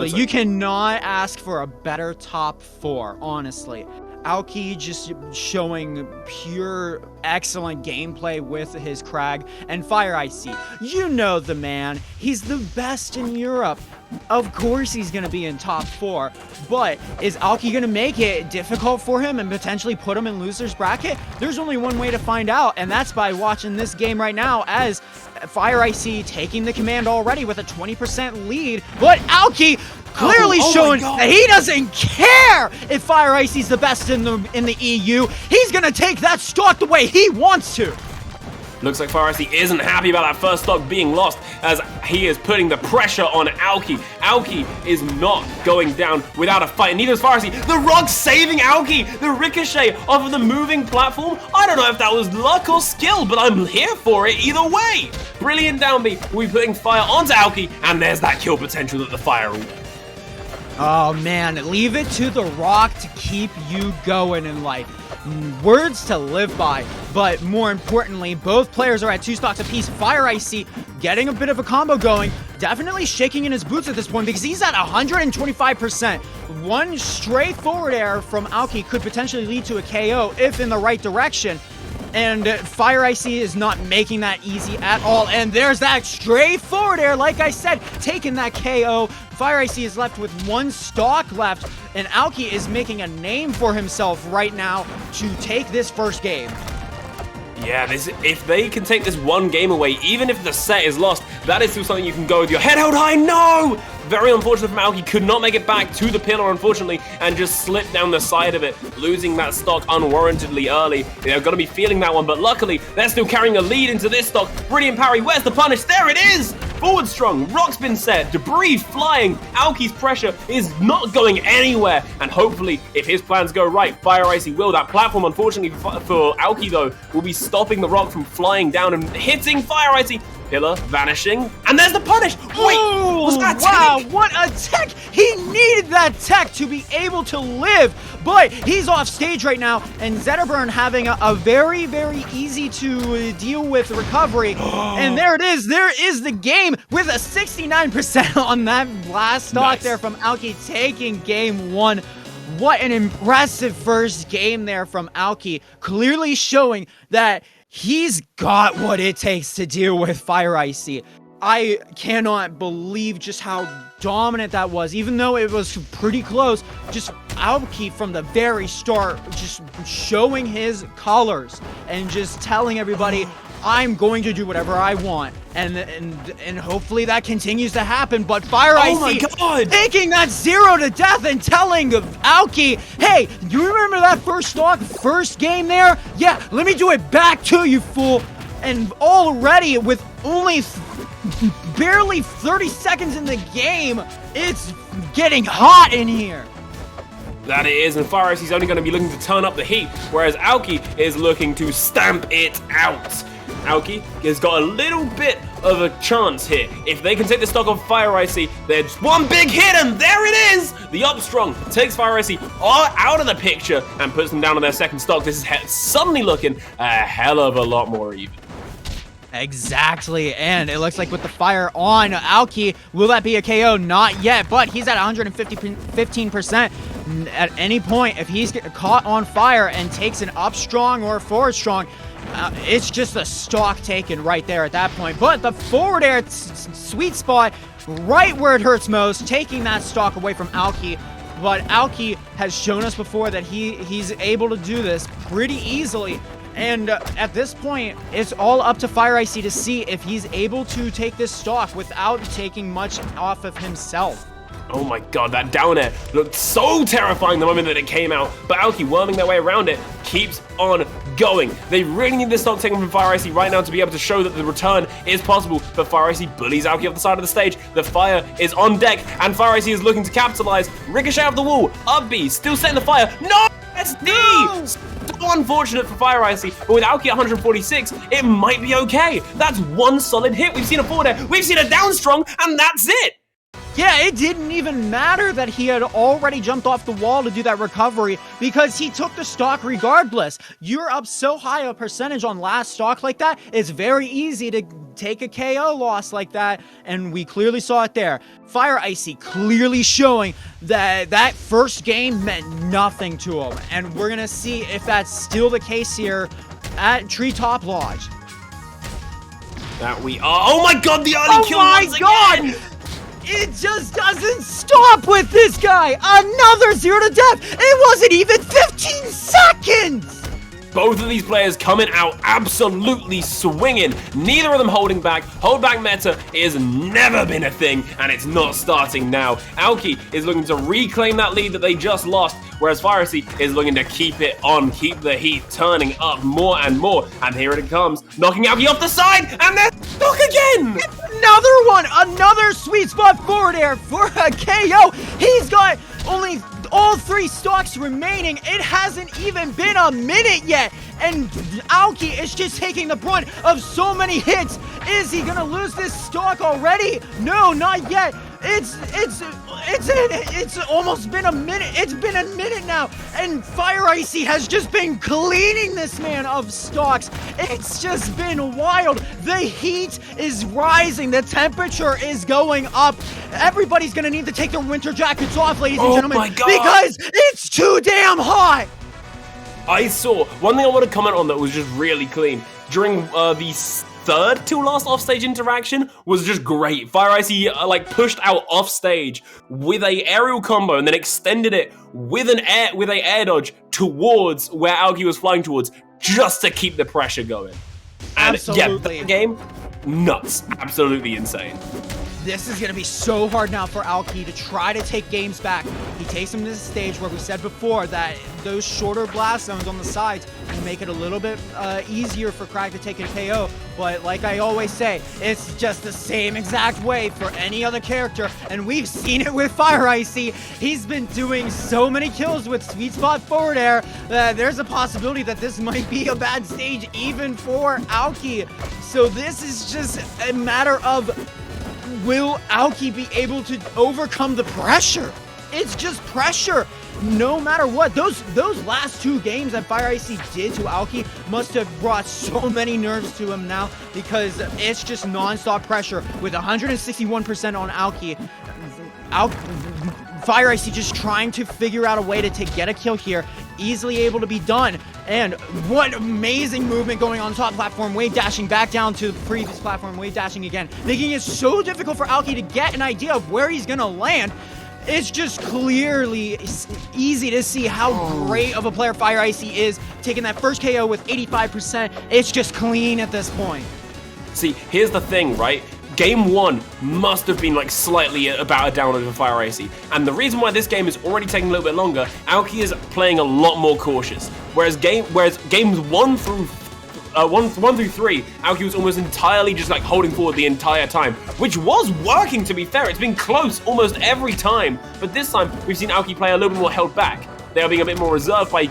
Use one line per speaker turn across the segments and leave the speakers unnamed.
You cannot ask for a better top 4, honestly. Alki just showing pure excellent gameplay with his Crag, and Fireicey. You know the man. He's the best in Europe. Of course he's going to be in top 4, but is Alki going to make it difficult for him and potentially put him in loser's bracket? There's only one way to find out, and that's by watching this game right now as Fireicey taking the command already with a 20% lead, but Alki clearly showing that he doesn't care if Fireicey's the best in the EU. He's gonna take that stock the way he wants to.
Looks like Fireicey isn't happy about that first stock being lost, as he is putting the pressure on Alki. Alki is not going down without a fight, and neither is Fireicey. The rock saving Alki! The ricochet off of the moving platform? I don't know if that was luck or skill, but I'm here for it either way! Brilliant down B, we'll be putting fire onto Alki, and there's that kill potential that the fire will.
Oh man, leave it to the rock to keep you going in life. Words to live by, but more importantly, both players are at 2 stocks apiece. Fireicey getting a bit of a combo going, definitely shaking in his boots at this point because he's at 125%. One straight forward air from Alki could potentially lead to a KO if in the right direction. And Fireicey is not making that easy at all. And there's that straight forward air, like I said, taking that KO. Fireicey is left with 1 stock left, and Alki is making a name for himself right now to take this first game.
Yeah, if they can take this one game away, even if the set is lost, that is still something you can go with your head held high. No! Very unfortunate for Alki, could not make it back to the pillar, unfortunately, and just slipped down the side of it, losing that stock unwarrantedly early. They're going to be feeling that one, but luckily, they're still carrying a lead into this stock. Brilliant parry, where's the punish? There it is! Forward strong, rock's been set, debris flying. Alki's pressure is not going anywhere, and hopefully, if his plans go right, Fireicey will. That platform, unfortunately for Alki, though, will be stopping the rock from flying down and hitting Fireicey. Pillar vanishing, and there's the punish. Wait, was that
wow, what a tech! He needed that tech to be able to live, but he's off stage right now, and Zetterburn having a very, very easy to deal with recovery. And there it is. There is the game with a 69% on that last stock there from Alki, taking game 1. What an impressive first game there from Alki, clearly showing that he's got what it takes to deal with Fireicey. I cannot believe just how dominant that was, even though it was pretty close. Just Alki from the very start, just showing his colors and just telling everybody, I'm going to do whatever I want, and hopefully that continues to happen. But Fireicey taking that 0 to death and telling Alki, hey, you remember that first game there? Yeah, let me do it back to you, fool. And already with only barely 30 seconds in the game, it's getting hot in here.
That it is, and Fireicey's only going to be looking to turn up the heat, whereas Alki is looking to stamp it out. Alki has got a little bit of a chance here. If they can take the stock of Fireicey, there's one big hit, and there it is! The Upstrong takes Fireicey out of the picture and puts them down on their second stock. This is suddenly looking a hell of a lot more even.
Exactly, and it looks like with the fire on Alki, will that be a KO? Not yet, but he's at 115%. At any point, if he's caught on fire and takes an up strong or forward strong, it's just a stock taken right there at that point. But the forward air sweet spot, right where it hurts most, taking that stock away from Alki. But Alki has shown us before that he's able to do this pretty easily. And at this point, it's all up to Fireicey to see if he's able to take this stock without taking much off of himself.
Oh my god, that down air looked so terrifying the moment that it came out, but Alki, worming their way around it, keeps on going. They really need this stock taken from Fireicey right now to be able to show that the return is possible, but Fireicey bullies Alki off the side of the stage. The fire is on deck, and Fireicey is looking to capitalize. Ricochet off the wall, up B, still setting the fire. No! SD! No! So unfortunate for Fireicey, but with Alki at 146, it might be okay. That's one solid hit. We've seen a forward air, we've seen a down strong, and that's it!
Yeah, it didn't even matter that he had already jumped off the wall to do that recovery because he took the stock regardless. You're up so high a percentage on last stock like that, it's very easy to take a KO loss like that, and we clearly saw it there. Fireicey clearly showing that that first game meant nothing to him, and we're gonna see if that's still the case here at Treetop Lodge.
That we are. Oh my god, the early kill once again!
It just doesn't stop with this guy! Another 0 to death! It wasn't even 15 seconds!
Both of these players coming out absolutely swinging. Neither of them holding back. Hold back meta has never been a thing, and it's not starting now. Alki is looking to reclaim that lead that they just lost, whereas Fireicey is looking to keep it on, keep the heat turning up more and more. And here it comes, knocking Alki off the side, and they're stuck again!
Another one! Another sweet spot forward air for a KO! He's got only all 3 stocks remaining. It hasn't even been a minute yet, and Alki is just taking the brunt of so many hits. Is he gonna lose this stock already? No, not yet. It's almost been a minute. It's been a minute now, and Fireicey has just been cleaning this man of stocks. It's just been wild. The heat is rising. The temperature is going up. Everybody's gonna need to take their winter jackets off, ladies and gentlemen,
my God.
because it's too damn hot.
I saw one thing I want to comment on that was just really clean during the third to last offstage interaction was just great. Fireicey like pushed out offstage with a aerial combo and then extended it with an air dodge towards where Alki was flying towards, just to keep the pressure going. And
Absolutely.
yeah, that game, nuts, absolutely insane.
This is going to be so hard now for Alki to try to take games back. He takes him to the stage where we said before that those shorter blast zones on the sides can make it a little bit easier for Crack to take a KO. But like I always say, it's just the same exact way for any other character. And we've seen it with Fireicey. He's been doing so many kills with sweet spot forward air. There's a possibility that this might be a bad stage even for Alki. So this is just a matter of, will Alki be able to overcome the pressure? It's just pressure, no matter what. Those last 2 games that Fireicey did to Alki must have brought so many nerves to him now, because it's just non-stop pressure with 161% on Alki. Fireicey just trying to figure out a way to get a kill here. Easily able to be done. And what amazing movement going on top platform, wave dashing back down to the previous platform, wave dashing again, making it so difficult for Alki to get an idea of where he's gonna land. It's just clearly easy to see how great of a player Fireicey is, taking that first KO with 85%. It's just clean at this point.
See, here's the thing, right? Game 1 must have been like slightly about a download for Fireicey, and the reason why this game is already taking a little bit longer, Alki is playing a lot more cautious. Whereas games 1 through 3, Alki was almost entirely just like holding forward the entire time, which was working, to be fair. It's been close almost every time, but this time we've seen Alki play a little bit more held back. They are being a bit more reserved by,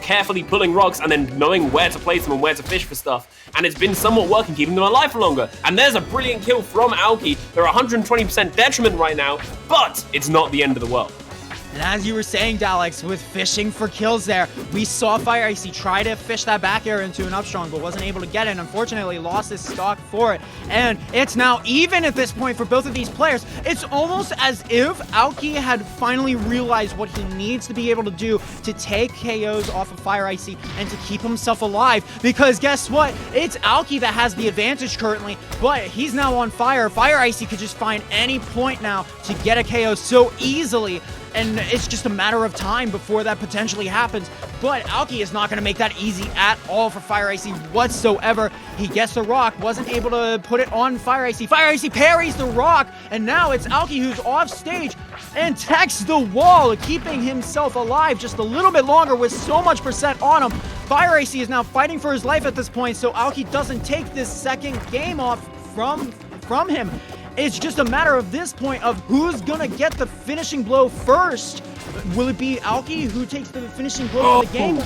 carefully pulling rocks and then knowing where to place them and where to fish for stuff. And it's been somewhat working, keeping them alive for longer. And there's a brilliant kill from Alki. They're 120% detriment right now, but it's not the end of the world.
And as you were saying, Daleks, with fishing for kills there, we saw Fireicey try to fish that back air into an upstrong, but wasn't able to get it, and unfortunately lost his stock for it. And it's now even at this point for both of these players. It's almost as if Alki had finally realized what he needs to be able to do to take KOs off of Fireicey and to keep himself alive. Because guess what? It's Alki that has the advantage currently, but he's now on fire. Fireicey could just find any point now to get a KO so easily. And it's just a matter of time before that potentially happens. But Alki is not going to make that easy at all for Fireicey whatsoever. He gets the rock, wasn't able to put it on Fireicey. Fireicey parries the rock, and now it's Alki who's off stage and techs the wall, keeping himself alive just a little bit longer with so much percent on him. Fireicey is now fighting for his life at this point, so Alki doesn't take this second game off from him. It's just a matter of this point of who's gonna get the finishing blow first. Will it be Alki who takes the finishing blow for the game?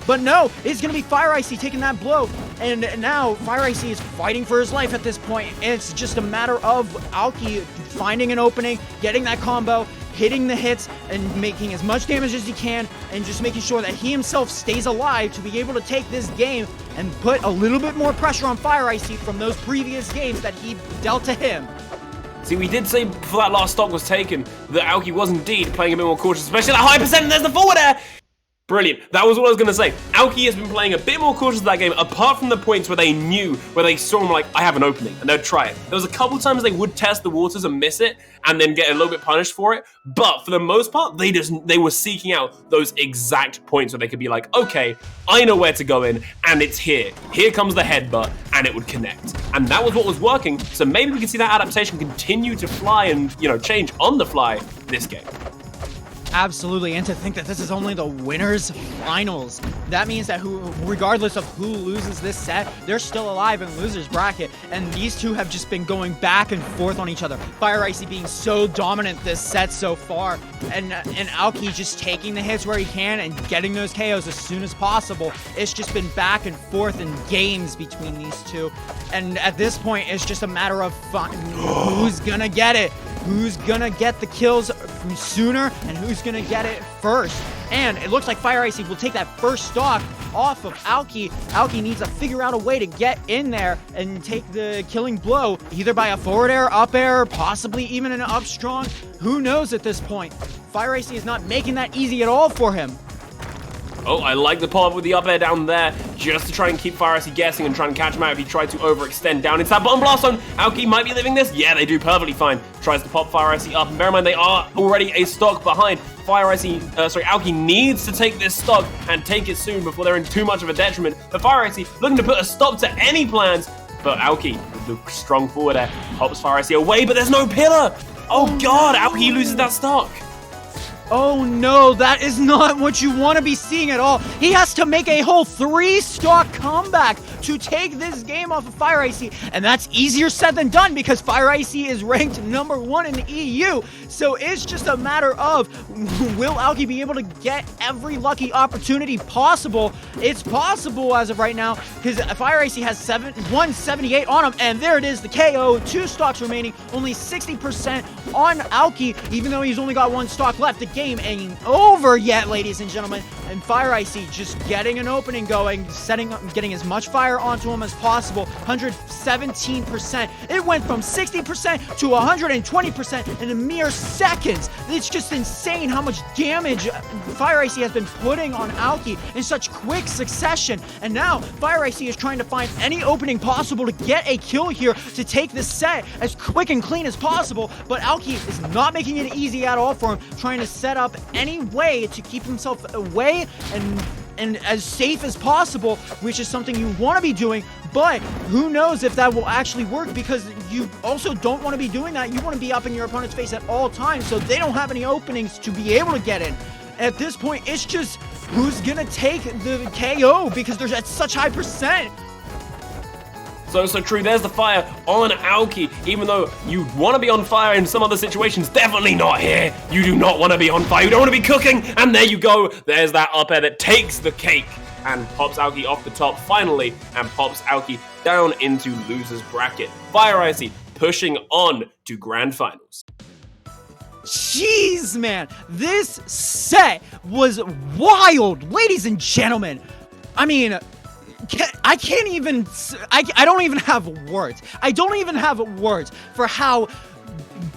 But no, it's gonna be Fireicey taking that blow. And now Fireicey is fighting for his life at this point. It's just a matter of Alki finding an opening, getting that combo, hitting the hits and making as much damage as he can, and just making sure that he himself stays alive to be able to take this game and put a little bit more pressure on Fireicey from those previous games that he dealt to him.
See, we did say before that last stock was taken that Alki was indeed playing a bit more cautious, especially that high percent, and there's the forward air! Brilliant. That was what I was going to say. Alki has been playing a bit more cautious that game, apart from the points where they knew, where they saw him like, I have an opening, and they'd try it. There was a couple times they would test the waters and miss it, and then get a little bit punished for it, but for the most part, they were seeking out those exact points where they could be like, okay, I know where to go in, and it's here. Here comes the headbutt, and it would connect. And that was what was working, so maybe we can see that adaptation continue to fly and, change on the fly this game.
Absolutely, and to think that this is only the winners finals. That means that regardless of who loses this set, they're still alive in losers bracket, and these two have just been going back and forth on each other. Fireicey being so dominant this set so far, and Alki just taking the hits where he can and getting those KOs as soon as possible. It's just been back and forth in games between these two, and at this point, it's just a matter of who's gonna get it. Who's gonna get the kills sooner and who's gonna get it first. And it looks like Fireicey will take that first stock off of Alki. Alki needs to figure out a way to get in there and take the killing blow, either by a forward air, up air, possibly even an up strong. Who knows at this point? Fireicey is not making that easy at all for him.
Oh, I like the pull-up with the up air down there, just to try and keep Fireicey guessing and try and catch him out if he tried to overextend down into that bottom blast zone. Alki might be living this. Yeah, they do perfectly fine. Tries to pop Fireicey up, and bear in mind they are already a stock behind. Alki needs to take this stock and take it soon before they're in too much of a detriment. But Fireicey looking to put a stop to any plans, but Alki, with the strong forward air, pops Fireicey away, but there's no pillar. Oh God, Alki loses that stock.
Oh no, that is not what you want to be seeing at all. He has to make a whole 3-stock comeback to take this game off of Fireicey, and that's easier said than done because Fireicey is ranked #1 in the EU. So it's just a matter of, will Alki be able to get every lucky opportunity possible? It's possible as of right now because Fireicey has 178 on him, and there it is, the KO, 2 stocks remaining, only 60% on Alki, even though he's only got 1 stock left. The game ain't over yet, ladies and gentlemen, and Fireicey just getting an opening going, getting as much fire onto him as possible. 117%. It went from 60% to 120% in a mere seconds. It's just insane how much damage Fireicey has been putting on Alki in such quick succession. And now Fireicey is trying to find any opening possible to get a kill here to take this set as quick and clean as possible. But Alki is not making it easy at all for him, trying to set up any way to keep himself away and as safe as possible, which is something you want to be doing, but who knows if that will actually work, because you also don't want to be doing that. You want to be up in your opponent's face at all times, so they don't have any openings to be able to get in. At this point, it's just who's gonna take the KO, because there's at such high percent.
So true, there's the fire on Alki, even though you want to be on fire in some other situations, definitely not here. You do not want to be on fire, you don't want to be cooking, and there you go, there's that up air that takes the cake and pops Alki off the top finally, and pops Alki down into loser's bracket. Fireicey pushing on to grand finals.
Jeez, man, this set was wild, ladies and gentlemen. I mean, I can't even, I don't even have words. I don't even have words for how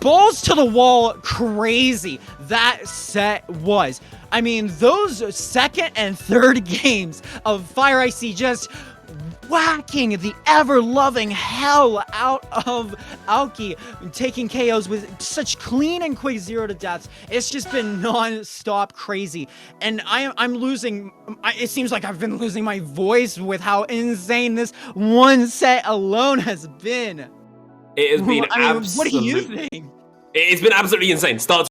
balls to the wall crazy that set was. I mean, those second and third games of Fireicey just whacking the ever-loving hell out of Alki, taking KOs with such clean and quick 0 to deaths. It's just been non-stop crazy, and I'm losing. It seems like I've been losing my voice with how insane this one set alone has been.
It has been
what do you think?
It's been absolutely insane. Start